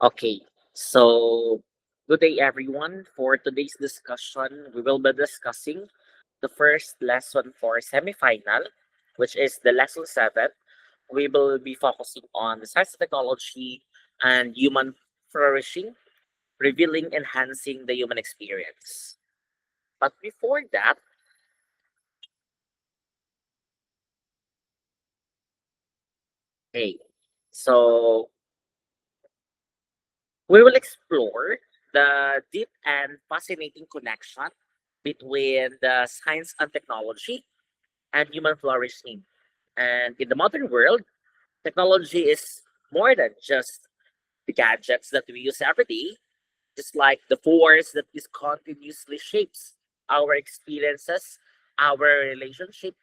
Okay, so good day everyone. For today's discussion, we will be discussing the first lesson for semifinal, which is the lesson 7. We will be focusing on the science and technology and human flourishing, revealing enhancing the human experience. But before that, hey, so we will explore the deep and fascinating connection between the science and technology and human flourishing. And in the modern world, technology is more than just the gadgets that we use every day, just like the force that is continuously shapes our experiences, our relationship,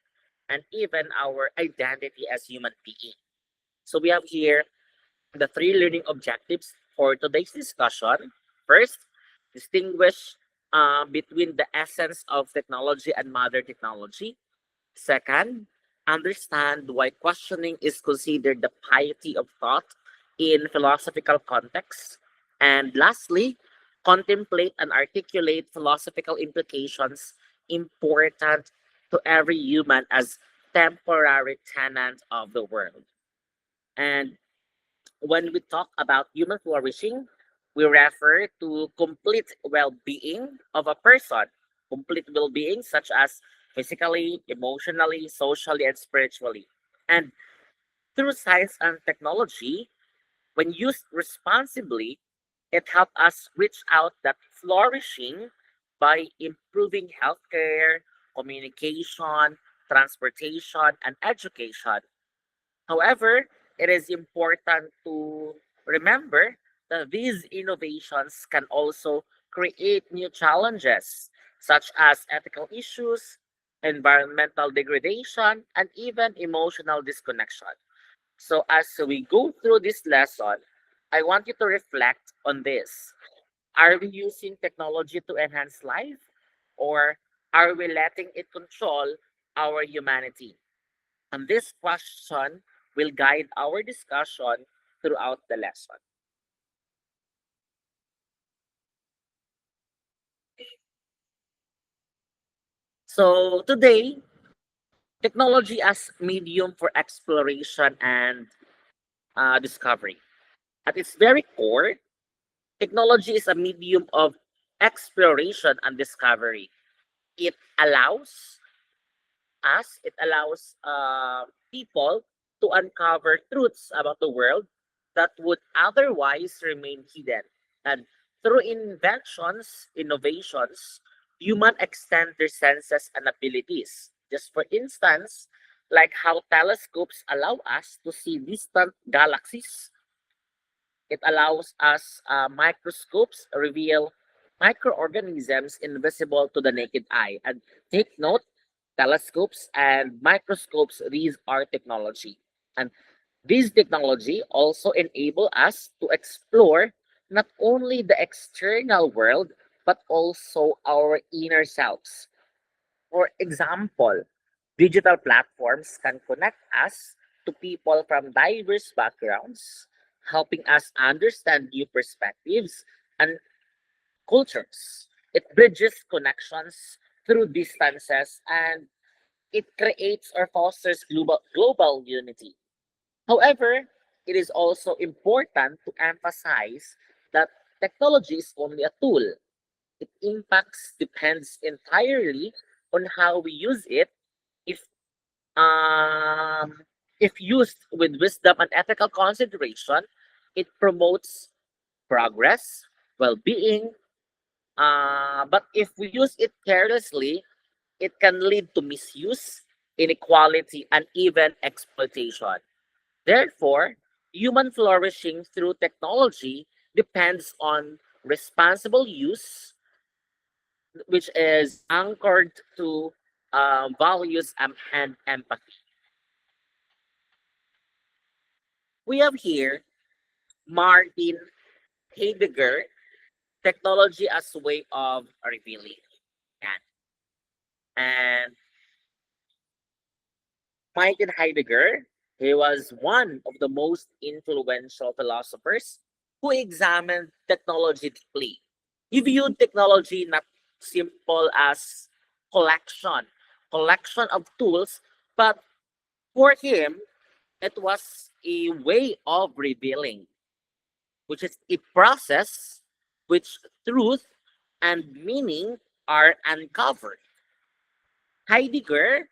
and even our identity as human being. So we have here the three learning objectives for today's discussion. First, distinguish between the essence of technology and modern technology. Second, understand why questioning is considered the piety of thought in philosophical contexts. And lastly, contemplate and articulate philosophical implications important to every human as temporary tenant of the world. And when we talk about human flourishing, we refer to complete well being of a person, complete well being, such as physically, emotionally, socially, and spiritually. And through science and technology, when used responsibly, it helps us reach out that flourishing by improving healthcare, communication, transportation, and education. However, it is important to remember that these innovations can also create new challenges, such as ethical issues, environmental degradation, and even emotional disconnection. So, as we go through this lesson, I want you to reflect on this. Are we using technology to enhance life, or are we letting it control our humanity? And this question will guide our discussion throughout the lesson. So today, technology as medium for exploration and discovery. At its very core, technology is a medium of exploration and discovery. It allows it allows people to uncover truths about the world that would otherwise remain hidden. And through innovations, humans extend their senses and abilities. Just for instance, like how telescopes allow us to see distant galaxies, it allows us microscopes reveal microorganisms invisible to the naked eye. And take note, telescopes and microscopes, these are technology. And this technology also enable us to explore not only the external world, but also our inner selves. For example, digital platforms can connect us to people from diverse backgrounds, helping us understand new perspectives and cultures. It bridges connections through distances and it creates or fosters global unity. However, it is also important to emphasize that technology is only a tool. Its impacts depends entirely on how we use it. If um, if used with wisdom and ethical consideration, it promotes progress, well-being. But if we use it carelessly, it can lead to misuse, inequality, and even exploitation. Therefore, human flourishing through technology depends on responsible use, which is anchored to values and empathy. We have here Martin Heidegger, technology as a way of revealing. And Martin Heidegger, he was one of the most influential philosophers who examined technology deeply. He viewed technology not simple as collection, collection of tools, but for him, it was a way of revealing, which is a process which truth and meaning are uncovered. Heidegger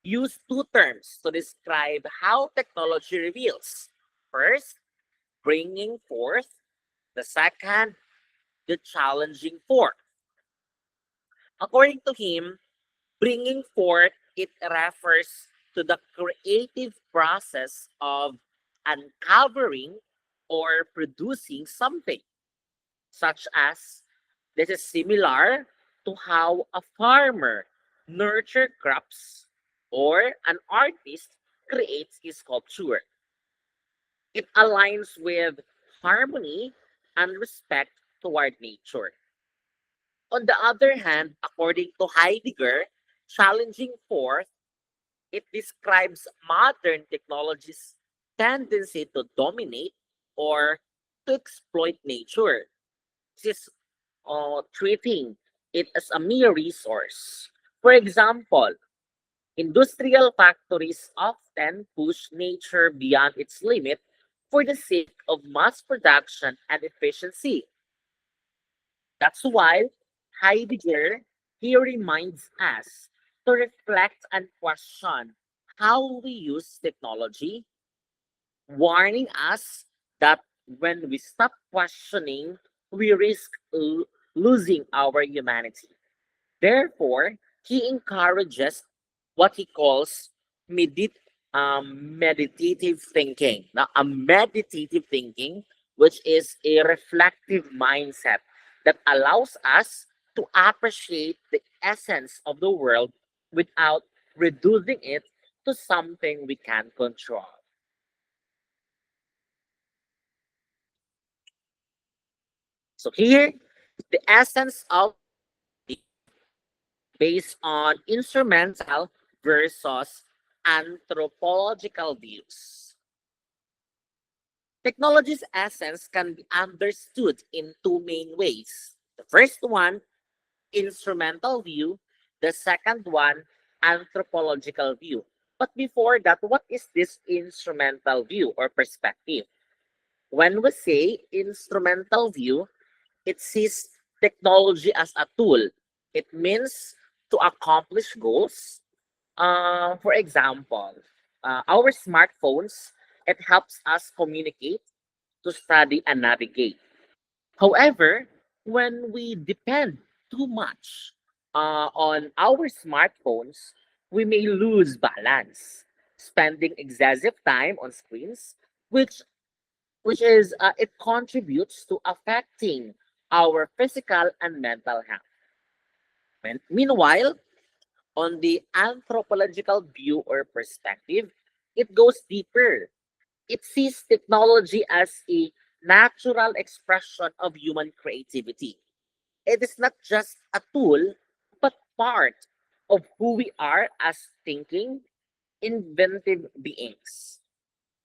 used two terms to describe how technology reveals. First, bringing forth; the second, the challenging forth. According to him, bringing forth, it refers to the creative process of uncovering or producing something, such as this is similar to how a farmer nurture crops or an artist creates a sculpture. It aligns with harmony and respect toward nature. On the other hand, according to Heidegger, challenging forth, it describes modern technology's tendency to dominate or to exploit nature. This is treating it as a mere resource. For example, industrial factories often push nature beyond its limit for the sake of mass production and efficiency. That's why Heidegger here reminds us to reflect and question how we use technology, warning us that when we stop questioning, we risk losing our humanity. Therefore, he encourages what he calls meditative thinking. Now, a meditative thinking, which is a reflective mindset that allows us to appreciate the essence of the world without reducing it to something we can control. So here, the essence of based on instrumental versus anthropological views. Technology's essence can be understood in two main ways. The first one, instrumental view; the second one, anthropological view. But before that, what is this instrumental view or perspective? When we say instrumental view, it sees technology as a tool. It means to accomplish goals. For example, our smartphones, it helps us communicate, to study, and navigate. However, when we depend too much on our smartphones, we may lose balance, spending excessive time on screens, which it contributes to affecting our physical and mental health. Meanwhile, on the anthropological view or perspective, it goes deeper. It sees technology as a natural expression of human creativity. It is not just a tool, but part of who we are as thinking, inventive beings.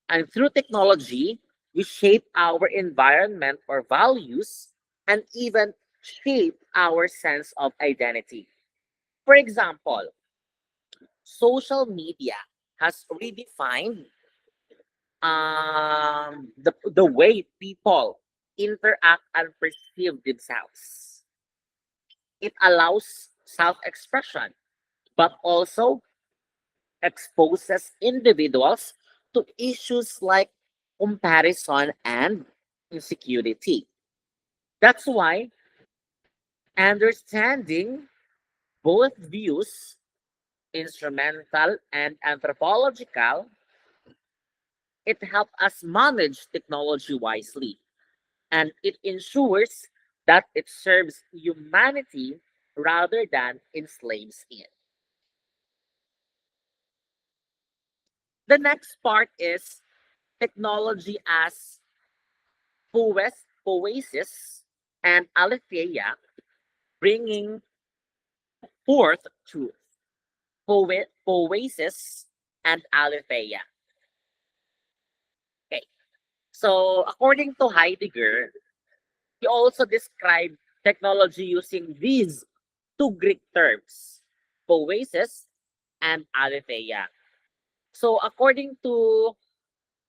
And through technology, we shape our environment or values and even shape our sense of identity. For example, social media has redefined the way people interact and perceive themselves. It allows self expression, but also exposes individuals to issues like comparison and insecurity. That's why understanding both views, instrumental and anthropological, it helps us manage technology wisely, and it ensures that it serves humanity rather than enslaves it. The next part is technology as poesis and aletheia, bringing forth truth. Poesis and aletheia. Okay. So, according to Heidegger, he also described technology using these two Greek terms, poiesis and aletheia. So, according to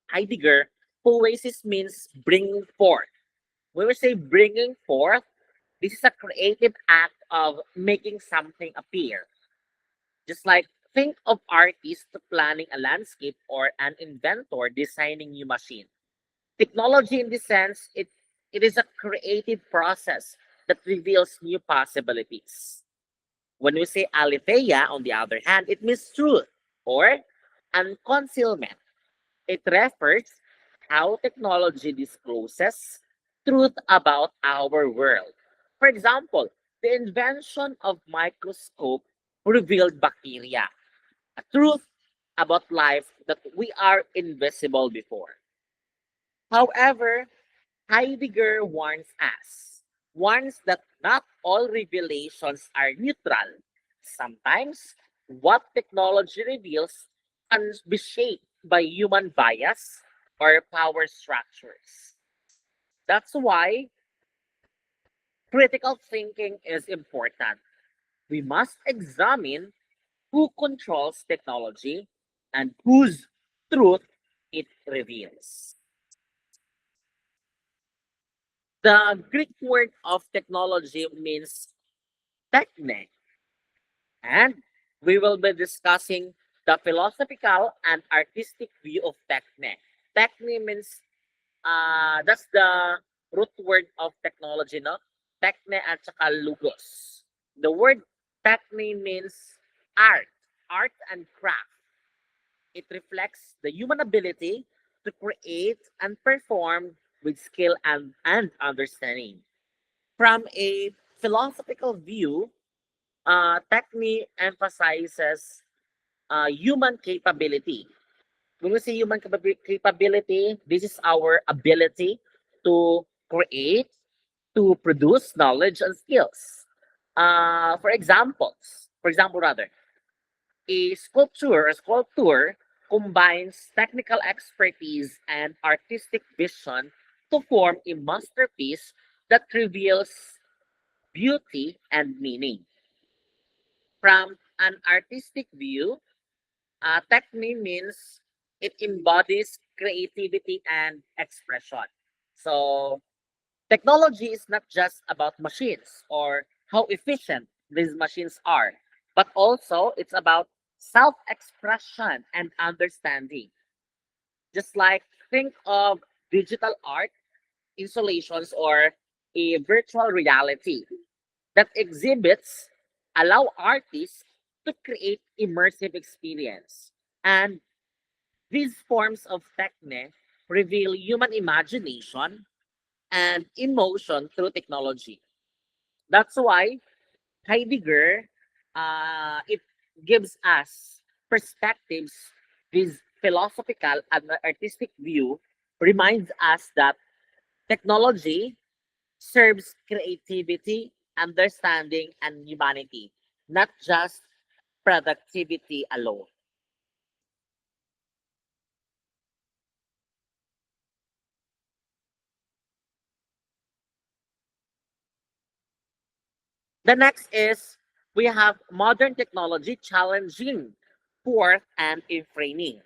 Heidegger, poiesis means bringing forth. When we say bringing forth, this is a creative act of making something appear. Just like think of artists planning a landscape or an inventor designing new machine. Technology in this sense, it is a creative process that reveals new possibilities. When we say aletheia, on the other hand, it means truth or unconcealment. It refers how technology discloses truth about our world. For example, the invention of microscope revealed bacteria, a truth about life that we are invisible before. However, Heidegger warns that not all revelations are neutral. Sometimes, what technology reveals can be shaped by human bias or power structures. That's why critical thinking is important. We must examine who controls technology and whose truth it reveals. The Greek word of technology means techne, and we will be discussing the philosophical and artistic view of techne. Techne means that's the root word of technology, no? Techne at saka logos. The word techne means art and craft. It reflects the human ability to create and perform with skill and understanding. From a philosophical view, techne emphasizes human capability. When we say human capability, this is our ability to create, to produce knowledge and skills. For example, rather, a sculptor combines technical expertise and artistic vision to form a masterpiece that reveals beauty and meaning. From an artistic view, techne means it embodies creativity and expression. So, technology is not just about machines or how efficient these machines are, but also it's about self expression and understanding. Just like think of digital art, installations, or a virtual reality that exhibits allow artists to create immersive experience. And these forms of techne reveal human imagination and emotion through technology. That's why Heidegger it gives us perspectives. This philosophical and artistic view reminds us that technology serves creativity, understanding, and humanity, not just productivity alone. The next is we have modern technology challenging forth and in framing.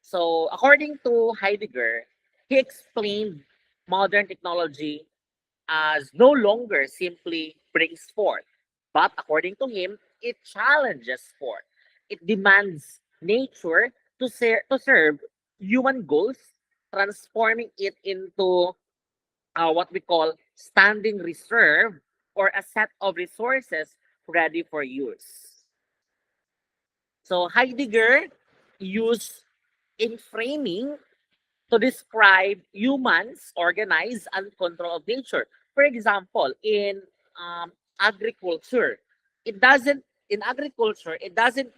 So, according to Heidegger, he explained modern technology as no longer simply brings forth, but according to him, it challenges forth. It demands nature to serve human goals, transforming it into what we call standing reserve or a set of resources ready for use. So Heidegger used in framing to describe humans organize and control of nature. For example, in agriculture, it doesn't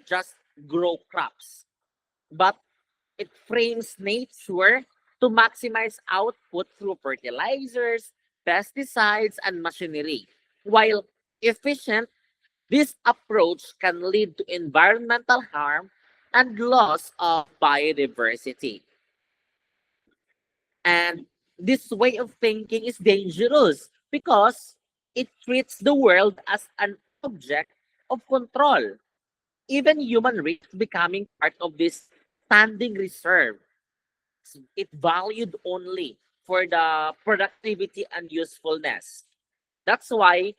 just grow crops, but it frames nature to maximize output through fertilizers, pesticides, and machinery. While efficient, this approach can lead to environmental harm and loss of biodiversity. And this way of thinking is dangerous because it treats the world as an object of control. Even human rights becoming part of this standing reserve. It valued only for the productivity and usefulness. That's why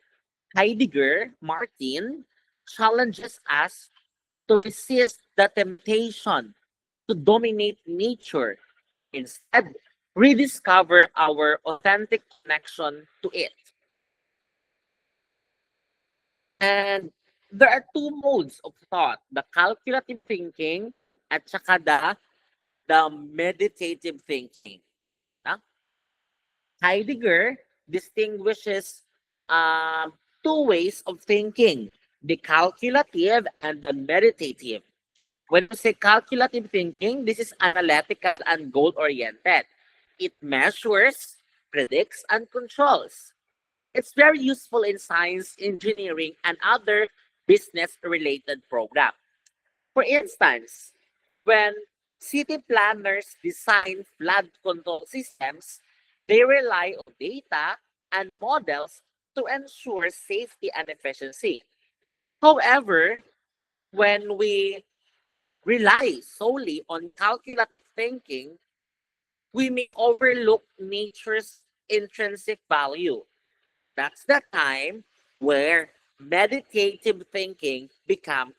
Heidegger Martin challenges us to resist the temptation to dominate nature. Instead, rediscover our authentic connection to it. And there are two modes of thought, the calculative thinking at saka the meditative thinking. No? Heidegger distinguishes two ways of thinking, the calculative and the meditative. When we say calculative thinking, this is analytical and goal oriented. It measures, predicts, and controls. It's very useful in science, engineering, and other business related programs. For instance, when city planners design flood control systems, they rely on data and models to ensure safety and efficiency. However, when we rely solely on calculative thinking, we may overlook nature's intrinsic value. That's the time where meditative thinking becomes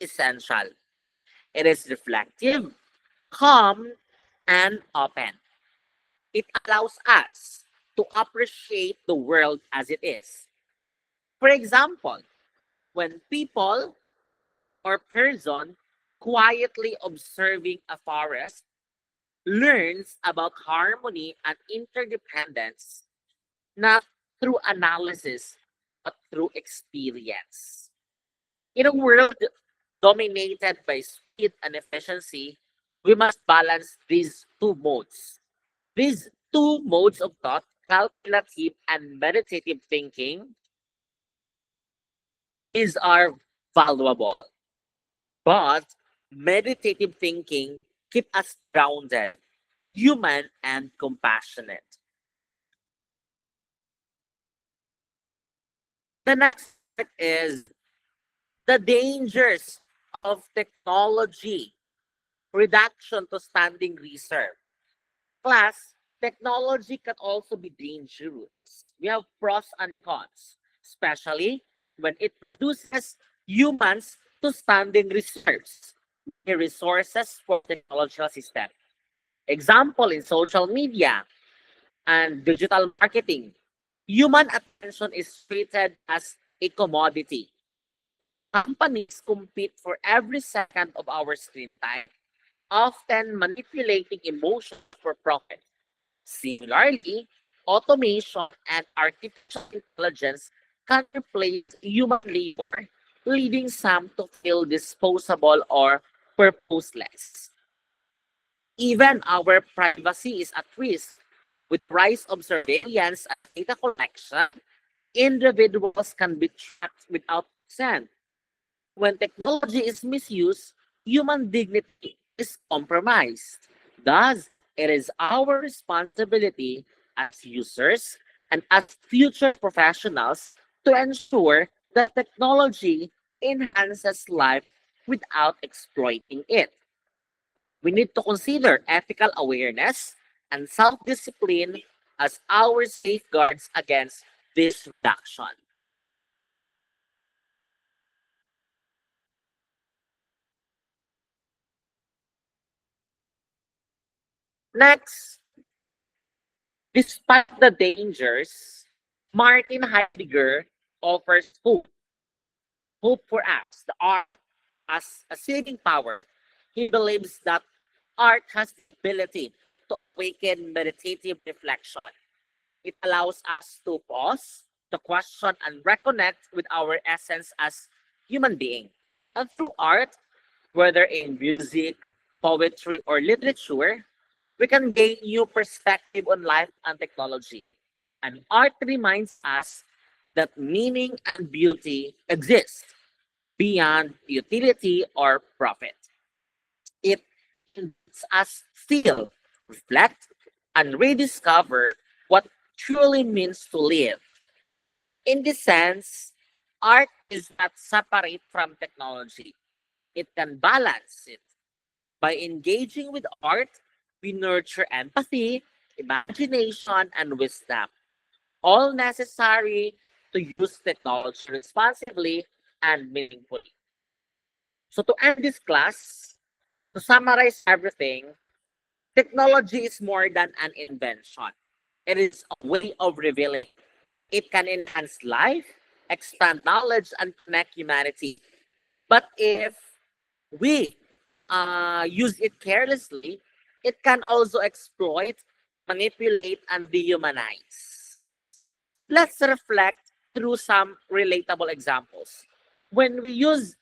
essential. It is reflective, calm, and open. It allows us to appreciate the world as it is. For example, when people or person quietly observing a forest learns about harmony and interdependence, not through analysis, but through experience. In a world dominated by speed and efficiency, we must balance these two modes. These two modes of thought, calculative and meditative thinking, are valuable. But meditative thinking keep us grounded, human, and compassionate. The next part is the dangers of technology, reduction to standing reserve. Plus, technology can also be dangerous. We have pros and cons, especially when it reduces humans to standing reserves, the resources for technological system. Example in social media and digital marketing, human attention is treated as a commodity. Companies compete for every second of our screen time, often manipulating emotions for profit. Similarly, automation and artificial intelligence can replace human labor, leading some to feel disposable or purposeless. Even our privacy is at risk. With rise of surveillance and data collection, individuals can be tracked without consent. When technology is misused, human dignity is compromised. Thus, it is our responsibility as users and as future professionals to ensure that technology enhances life without exploiting it. We need to consider ethical awareness and self discipline as our safeguards against this reduction. Next, despite the dangers, Martin Heidegger offers hope for us, the art, as a saving power. He believes that art has the ability to awaken meditative reflection. It allows us to pause, to question, and reconnect with our essence as human being. And through art, whether in music, poetry, or literature, we can gain new perspective on life and technology. And art reminds us that meaning and beauty exist beyond utility or profit. It lets us feel, reflect, and rediscover what truly means to live. In this sense, art is not separate from technology. It can balance it. By engaging with art, we nurture empathy, imagination, and wisdom, all necessary to use technology responsibly and meaningfully. So, to end this class, to summarize everything, technology is more than an invention. It is a way of revealing. It can enhance life, expand knowledge, and connect humanity. But if we use it carelessly, it can also exploit, manipulate, and dehumanize. Let's reflect through some relatable examples. When we use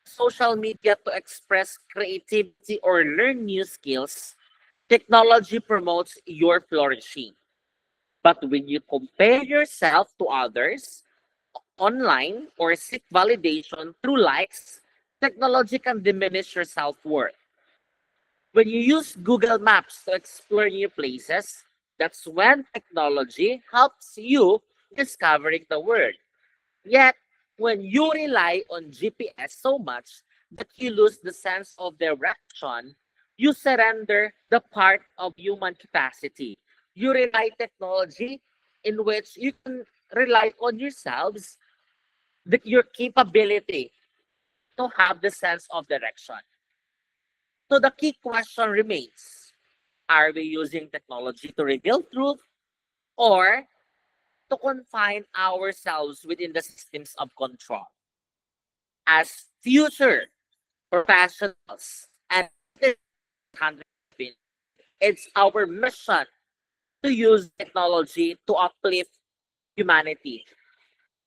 social media to express creativity or learn new skills, technology promotes your flourishing. But when you compare yourself to others online or seek validation through likes, technology can diminish your self worth. When you use Google Maps to explore new places, that's when technology helps you discovering the world. Yet, when you rely on GPS so much that you lose the sense of direction, you surrender the part of human capacity. You rely technology in which you can rely on yourselves, your capability to have the sense of direction. So the key question remains, are we using technology to reveal truth or to confine ourselves within the systems of control? As future professionals and it's our mission to use technology to uplift humanity,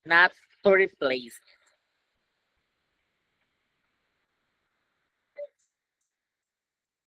not to replace it.